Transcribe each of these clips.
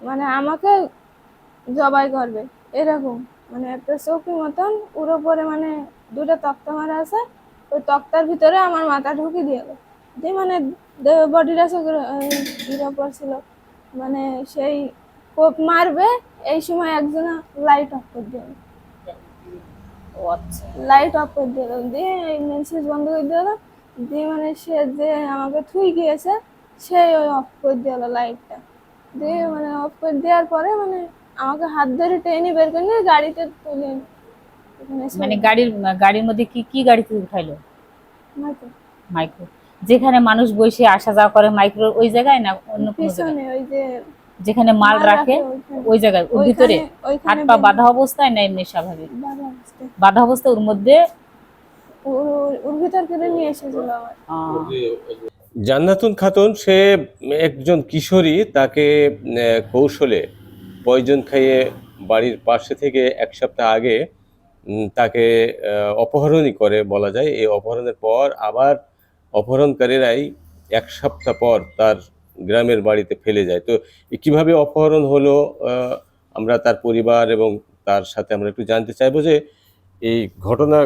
মানে আমাকে জবাই করবে এরকম। মানে একটা চৌকি মতন ওর উপরে মানে দুটো তক্তা মারা আছে, ওই তক্তার ভিতরে আমার মাথা ঢুকিয়ে দিয়ে গেল দিয়ে মানে বডিটা চোখের ওপর ছিল। মানে সেই কোপ মারবে এই সময় একজন লাইট অফ করে দিল, ও আচ্ছা। লাইট অফ করে দিল দিয়ে মেন সুইচ বন্ধ করে দিল দিয়ে মানে সে যে আমাকে থুই গিয়েছে সে ওই অফ করে দিল লাইটটা দিয়ে মানে অফ করে দেওয়ার পরে মানে আমাকে হাত ধরে টেনে বের করে নিয়ে গাড়িতে তুলে মানে গাড়ির মধ্যে কি কি গাড়িতে উঠাইলো? মাইকে মাইক্রো। যেখানে মানুষ বসে আসা যাওয়া করে মাইক্রো ওই জায়গায় না অন্য কোনো জায়গায়? পিছনে ওই যে যেখানে মাল মাল রাখে রাখে ওইখানে, ওই জায়গায়, ওর ভিতরে ওইখানে হাত ওইখানে পা বাঁধা অবস্থায় না এমনি স্বাভাবিক? বাধা অবস্থায় বাঁধা অবস্থায় ওর মধ্যে? ওর ভিতর করে নিয়ে এসেছিল আমার। জান্নাতুল খাতুন সে একজন কিশোরী, তাকে কৌশলে পয়জন খাইয়ে বাড়ির পাশে থেকে এক সপ্তাহ আগে তাকে অপহরণই করে বলা যায়। এই অপহরণের পর আবার অপহরণকারীরাই এক সপ্তাহ পর তার গ্রামের বাড়িতে ফেলে যায়। তো কিভাবে অপহরণ হলো, আমরা তার পরিবার এবং তার সাথে আমরা একটু জানতে চাইবো যে এই ঘটনা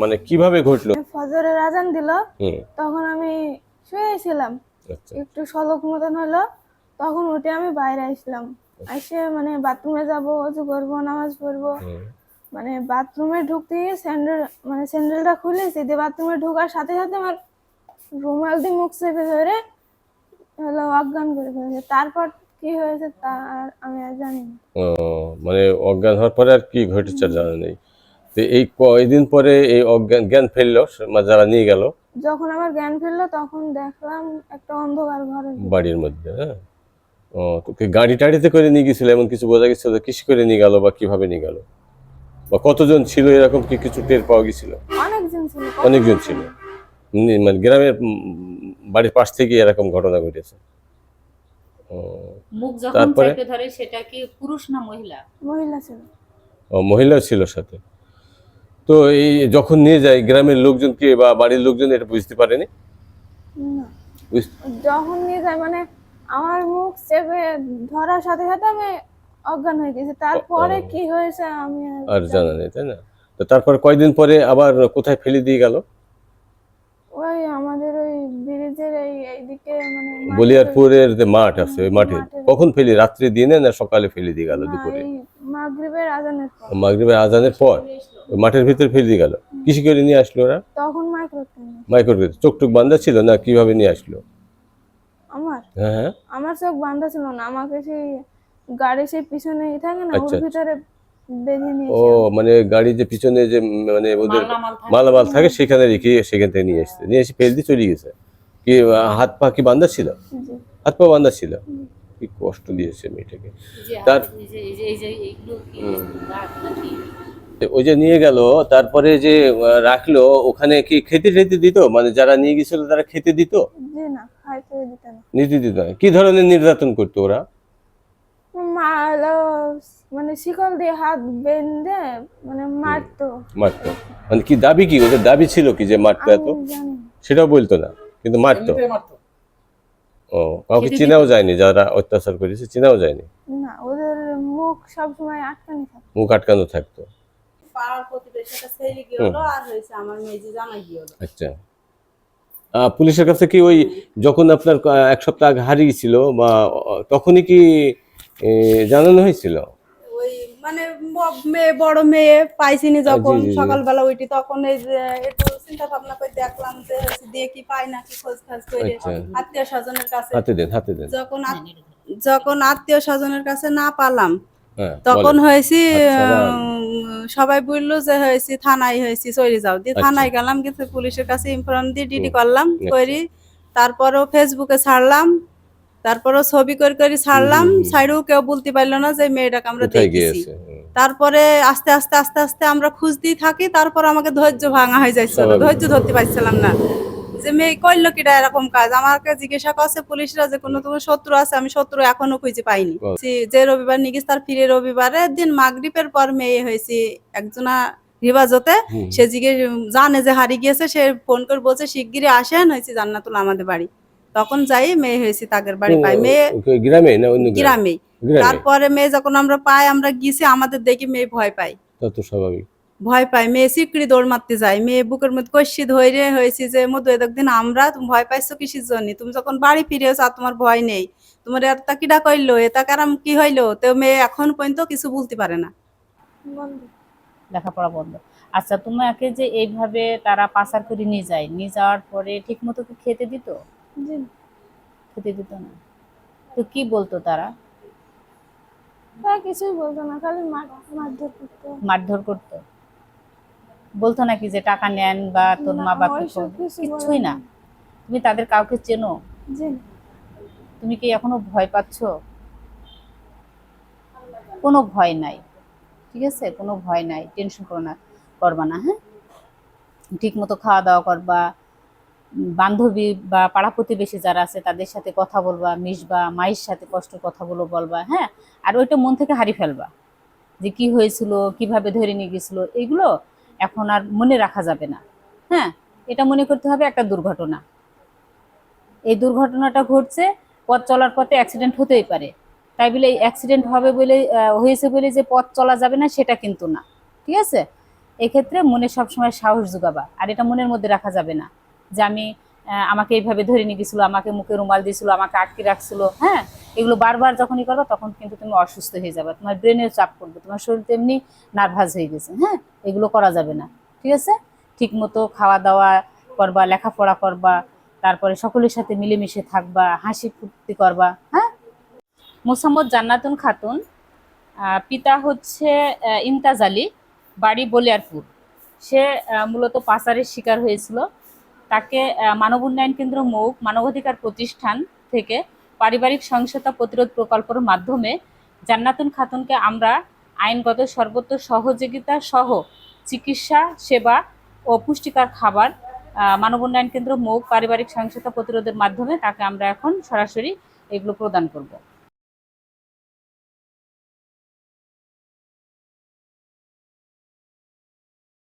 মানে কিভাবে ঘটলো। ফজরের আজান দিল, হুম। তখন আমি শুয়েছিলাম, আচ্ছা। একটু সলক মতন হলো, তখন উঠে আমি বাইরে আসলাম। এসে মানে বাথরুমে যাব, অজু করবো, নামাজ পড়বো। মানে বাথরুমে ঢুকতে গিয়ে স্যান্ডেলটা খুলেছি দিয়ে বাথরুমে ঢোকার সাথে সাথে আমার রুমাল দিয়ে মুখ চেপে ধরে হলো অজ্ঞান করে ফেলেছে। তারপর কি হয়েছে তা আর আমি আর জানি না। ও, মানে অজ্ঞান হওয়ার পরে আর কি ঘটেছে জানা নেই। তো এই কয়দিন পরে এই জ্ঞান ফেললো যারা নিয়ে গেল? যখন আমার জ্ঞান ফিরলো তখন দেখলাম একটা অন্ধকার ঘরের ভিতর। বাড়ির মধ্যে। হ্যাঁ। ও, তোকে গাড়ি টাড়িতে করে নিয়ে গেছিল এমন কিছু বোঝা গেছিল? কিসে করে নিয়ে গেল বা কিভাবে নিয়ে গেল বা কতজন ছিল এরকম কি কিছু টের পাওয়া গেছিল? অনেকজন ছিল, অনেকজন ছিল। মানে গ্রামের বাড়ির পাশ থেকে এরকম ঘটনা ঘটেছে। ও, মুখ যখন তারপরে চেপে ধরে সেটা কি পুরুষ না মহিলা? মহিলা ছিল। ও, মহিলাও ছিল সাথে। তো এই যখন নিয়ে যায় গ্রামের লোকজন কি বা বাড়ির লোকজন এটা বুঝতে পারেনি? না, যখন নিয়ে যায় মানে আমার মুখ চেপে ধরার সাথে সাথে আমি অজ্ঞান হয়ে গেছি। তারপরে কি হয়েছে আমি আর জানি জানা না। নেই, তাই না? তো তারপর কয়দিন পরে আবার কোথায় ফেলে দিয়ে গেল? ওই আমাদের ওই ব্রিজের এইদিকে মানে বলিয়ারপুরের যে মাঠ আছে ওই মাঠে। মাঠের কখন ফেলি, রাত্রে দিনে না সকালে ফেলে দিয়ে গেল? না, দুপুরে? এই মাগরিবের আজানের পর। মাগরিবের আজানের পর ওই মাঠের ভিতরে ফেলে দিয়ে গেল। কিসে করে নিয়ে আসলো ওরা? তখন মাইক্রো ট্রেন। মাইক্রো চোখ টুক বান্ধা ছিল না কিভাবে নিয়ে আসলো? আমার হ্যাঁ হ্যাঁ। আমার চোখ বান্ধা ছিল না, আমাকে সেই গাড়ি সেই পিছনে থাকে না ওর আচ্ছা, আচ্ছা। ভিতরে বেঁধে ও, নিয়েছে। মানে গাড়ি যে পিছনে যে মানে ওদের মালামাল থাকে। মালামাল থাকে সেখানে রেখে সেখান থেকে নিয়ে এসছে, নিয়ে এসে ফেলে দিয়ে চলে গেছে। কি হাত পা কি বান্ধা ছিল? জি। হাত পা বান্ধা ছিল। কি কষ্ট দিয়েছে মেয়েটাকে। তার ওই যে নিয়ে গেল, তারপরে যে রাখলো ওখানে কি খেতে টেতে দিত? মানে যারা নিয়ে গেছিল তারা খেতে দিত? জি না, খাইতে দিত না। নিতে দিত না? কি ধরনের নির্যাতন করতো ওরা? মা হলো মানে শিকল দিয়ে হাত বেঁধে মানে মারতো। মারতো? মানে কি দাবি, কি ওদের দাবি ছিল কি যে মারতো এত? আমি জানি না। সেটাও বলতো না, কিন্তু মারতো। ও, কাউকে খেতে চেনাও দিত? যায়নি যারা অত্যাচার করেছে? চেনাও যায়নি? না, ওদের মুখ সবসময় আটকানো থাকে। মুখ আটকানো থাকতো। পাড়ার প্রতিবেশীটা ছেলে কি হলো আর হয়েছে আমার মেয়ে জামাই কি হলো। আচ্ছা। পুলিশের কাছে কি ওই যখন আপনার এক সপ্তাহ আগে হারিয়েছিল বা তখনই কি জানানো হয়েছিল? ওই মানে মেয়ে বড় মেয়ে পাইছিনি যখন জি, জি, জি। সকালবেলা ওইটি তখন এই যে একটু চিন্তা ভাবনা করে দেখলাম যে হচ্ছে দিয়ে কি পাই নাকি খোঁজ খাজ করে আচ্ছা। আত্মীয় স্বজনের কাছে হাতে দেন, হাতে দেন। যখন আত্মীয় স্বজনের কাছে না পালাম হ্যাঁ, তখন বলেন। হয়েছি আচ্ছা, সবাই বললো যে হয়েছি থানায় হয়েছি চলে যাও দিয়ে আচ্ছা। থানায় গেলাম কিন্তু পুলিশের কাছে ইনফর্ম দিয়ে ডিডি হুম, করলাম আচ্ছা। করি তারপরও ফেসবুকে ছাড়লাম তারপরও ছবি করে করে ছাড়লাম ছাড়েও কেউ বলতে পারলো না যে মেয়েটাকে আমরা কোথায় দেখেছি। গিয়েছে? তারপরে আস্তে আস্তে আস্তে আস্তে আমরা খুঁজতেই থাকি তারপর আমাকে ধৈর্য ভাঙা হয়ে যাচ্ছিল স্বাভাবিক। ধৈর্য ধরতে পারছিলাম না যে মেয়ে করলো কিটা এরকম কাজ। আমাকে জিজ্ঞাসা করছে পুলিশরা যে কোনো তোমার শত্রু আছে, আমি শত্রু এখনো খুঁজে পাইনি। যে রবিবার নিয়ে তার ফিরে রবিবারের দিন মাগরিবের পর মেয়ে হয়েছে একজনা হেফাজতে। সে জিজ্ঞেস জানে যে হারিয়ে গিয়েছে, সে ফোন করে বলছে শিগগিরই আসেন হয়েছে জান্নাতুল আমাদের বাড়ি। তখন যাই মেয়ে হয়েছে তাদের বাড়ি পাই। মেয়ে গ্রামে না অন্য গ্রামেই গ্রামে তারপরে মেয়ে যখন আমরা পাই, আমরা গিয়েছি, আমাদের দেখি মেয়ে ভয় পাই, তা তো স্বাভাবিক। ভয় পাই, মেয়ে সিকড়ি দৌড় মারতে যায়, মেয়ে বুকের মধ্যে কষি ধরে হয়েছে যে মধু একদিন আমরা, তুমি ভয় পাইছো কিসের জন্য, তুমি যখন বাড়ি ফিরে এসো আর তোমার ভয় নেই, তোমার এটা কিডা কইলো, এটা কারাম কি হইলো, তো মেয়ে এখন পর্যন্ত কিছু বলতে পারে না। বন্ধ। লেখাপড়া বন্ধ। আচ্ছা, তোমাকে যে এইভাবে তারা পাচার করে নিয়ে যায়, নিয়ে যাওয়ার পরে ঠিক মতো কি খেতে দিত? জি না। খেতে দিত না। তো কি বলতো তারা? তারা কিছুই বলতো না, খালি মারধর করতো। মারধর করতো? বলতো নাকি যে টাকা নেন বা তোর না, মা বাপ ওইসব কিছু কিচ্ছুই বলে না? না। তুমি তাদের কাউকে চেনো? জি না। তুমি কি এখনো ভয় পাচ্ছ? কোনো ভয় নাই, ঠিক আছে? কোনো ভয় নাই, টেনশন করবা না, হ্যাঁ? ঠিক মতো খাওয়া দাওয়া করবা, বান্ধবী বা পাড়া প্রতিবেশী যারা আছে তাদের সাথে কথা বলবা, মিশবা, মায়ের সাথে কষ্ট কথাগুলো বলবা, হ্যাঁ? আর ওইটা মন থেকে হারিয়ে ফেলবা, যে কি হয়েছিল, কিভাবে ধরে নিয়ে গেছিল, এগুলো এখন আর মনে রাখা যাবে না, হ্যাঁ? এটা মনে করতে হবে একটা দুর্ঘটনা। এই দুর্ঘটনাটা ঘটছে, পথ চলার পথে অ্যাক্সিডেন্ট হতেই পারে, তাই বলে এই অ্যাক্সিডেন্ট হবে বলে হয়েছে বলে যে পথ চলা যাবে না সেটা কিন্তু না, ঠিক আছে? এক্ষেত্রে মনে সবসময় সাহস যোগাবা, আর এটা মনের মধ্যে রাখা যাবে না যে আমি আমাকে এইভাবে ধরে নিয়ে গেছিল, আমাকে মুখে রুমাল দিয়েছিল, আমাকে আটকে রাখছিল, হ্যাঁ? এগুলো বারবার যখনই করবা তখন কিন্তু তুমি অসুস্থ হয়ে যাবে, তোমার ব্রেনের চাপ পড়বে, তোমার শরীর তেমনি নার্ভাস হয়ে গেছে, হ্যাঁ? এগুলো করা যাবে না, ঠিক আছে? ঠিক মতো খাওয়া দাওয়া করবা, লেখাপড়া করবা, তারপরে সকলের সাথে মিলেমিশে থাকবা, হাসি ফুর্তি করবা, হ্যাঁ? মোসাম্মদ জান্নাতুন খাতুন, পিতা হচ্ছে ইমতাজ আলী, বাড়ি বলিয়ারপুর। সে মূলত পাচারের শিকার হয়েছিল। তাকে মানব উন্নয়ন কেন্দ্র মৌক মানবাধিকার প্রতিষ্ঠান থেকে পারিবারিক সহিংসতা প্রতিরোধ প্রকল্পের মাধ্যমে জান্নাতুন খাতুনকে আমরা আইনগত সর্বোচ্চ সহযোগিতা সহ চিকিৎসা সেবা ও পুষ্টিকর খাবার মানব উন্নয়ন কেন্দ্র মৌক পারিবারিক সহিংসতা প্রতিরোধের মাধ্যমে তাকে আমরা এখন সরাসরি এগুলো প্রদান করব।